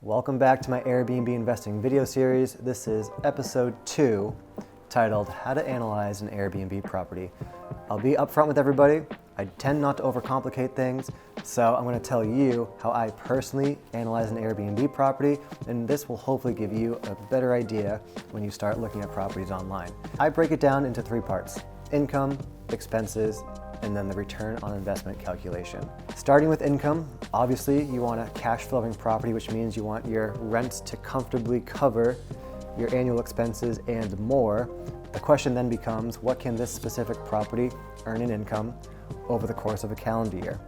Welcome back to my Airbnb investing video series. This is episode 2, titled How to Analyze an Airbnb Property. I'll be upfront with everybody. I tend not to overcomplicate things, so I'm going to tell you how I personally analyze an Airbnb property, and this will hopefully give you a better idea when you start looking at properties online. I break it down into 3 parts: income, expenses, and then the return on investment calculation. Starting with income, obviously you want a cash flowing property, which means you want your rents to comfortably cover your annual expenses and more. The question then becomes, what can this specific property earn in income over the course of a calendar year?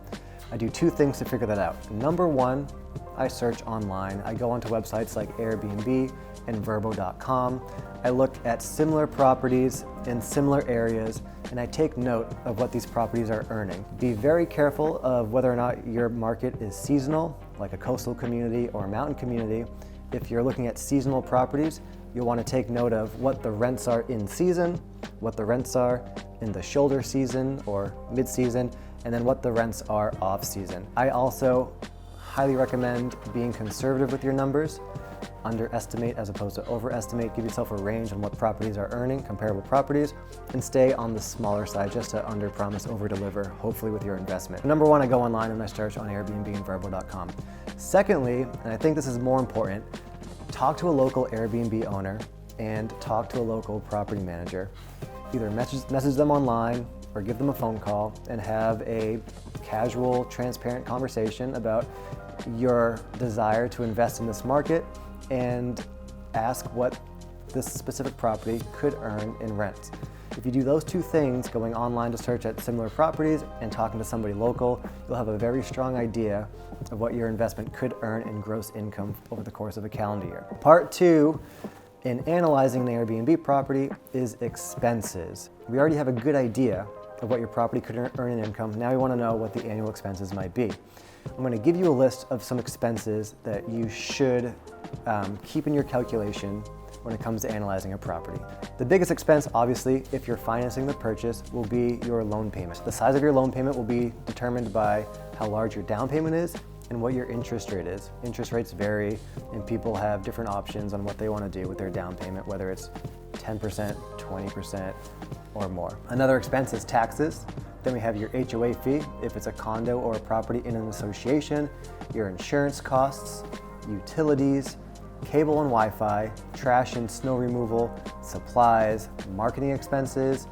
I do 2 things to figure that out. Number 1, I search online. I go onto websites like AirBnB and Vrbo.com. I look at similar properties in similar areas, and I take note of what these properties are earning. Be very careful of whether or not your market is seasonal, like a coastal community or a mountain community. If you're looking at seasonal properties, you'll want to take note of what the rents are in season, what the rents are in the shoulder season or mid-season, and then what the rents are off-season. I also highly recommend being conservative with your numbers. Underestimate as opposed to overestimate. Give yourself a range on what properties are earning, comparable properties, and stay on the smaller side just to under-promise, over-deliver, hopefully with your investment. Number 1, I go online and I search on Airbnb and Vrbo.com. Secondly, and I think this is more important, talk to a local Airbnb owner and talk to a local property manager. Either message them online or give them a phone call and have a casual, transparent conversation about your desire to invest in this market and ask what this specific property could earn in rent. If you do those 2 things, going online to search at similar properties and talking to somebody local, you'll have a very strong idea of what your investment could earn in gross income over the course of a calendar year. Part 2 in analyzing an Airbnb property is expenses. We already have a good idea of what your property could earn in income. Now we want to know what the annual expenses might be. I'm going to give you a list of some expenses that you should keep in your calculation when it comes to analyzing a property. The biggest expense, obviously, if you're financing the purchase, will be your loan payment. The size of your loan payment will be determined by how large your down payment is and what your interest rate is. Interest rates vary, and people have different options on what they want to do with their down payment, whether it's 10%, 20%, or more. Another expense is taxes. Then we have your HOA fee, if it's a condo or a property in an association, your insurance costs, utilities, cable and Wi-Fi, trash and snow removal, supplies, marketing expenses,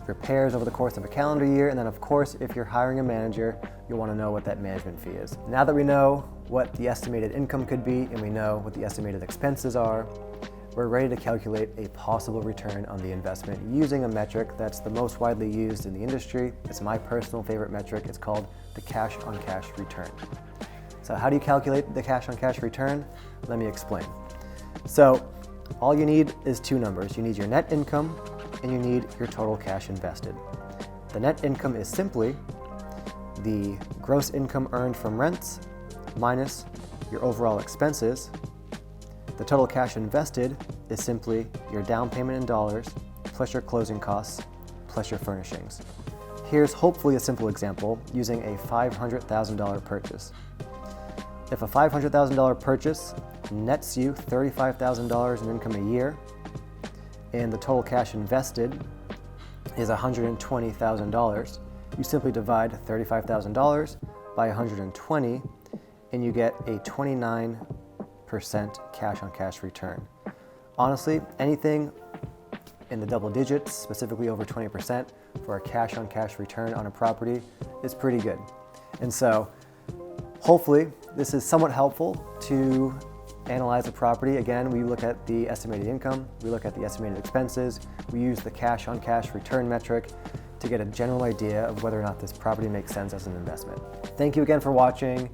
repairs over the course of a calendar year, and then of course, if you're hiring a manager, you'll want to know what that management fee is. Now that we know what the estimated income could be and we know what the estimated expenses are, we're ready to calculate a possible return on the investment using a metric that's the most widely used in the industry. It's my personal favorite metric. It's called the cash on cash return. So how do you calculate the cash on cash return? Let me explain. So all you need is 2 numbers. You need your net income and you need your total cash invested. The net income is simply the gross income earned from rents minus your overall expenses. The total cash invested is simply your down payment in dollars plus your closing costs plus your furnishings. Here's hopefully a simple example using a $500,000 purchase. If a $500,000 purchase nets you $35,000 in income a year and the total cash invested is $120,000, you simply divide $35,000 by 120 and you get a 29% cash on cash return. Honestly, anything in the double digits, specifically over 20% for a cash on cash return on a property is pretty good. And so hopefully this is somewhat helpful to analyze a property. Again, we look at the estimated income, we look at the estimated expenses, we use the cash on cash return metric to get a general idea of whether or not this property makes sense as an investment. Thank you again for watching,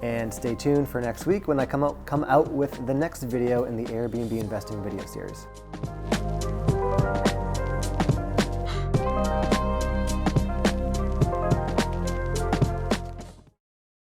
and stay tuned for next week when I come out with the next video in the Airbnb investing video series.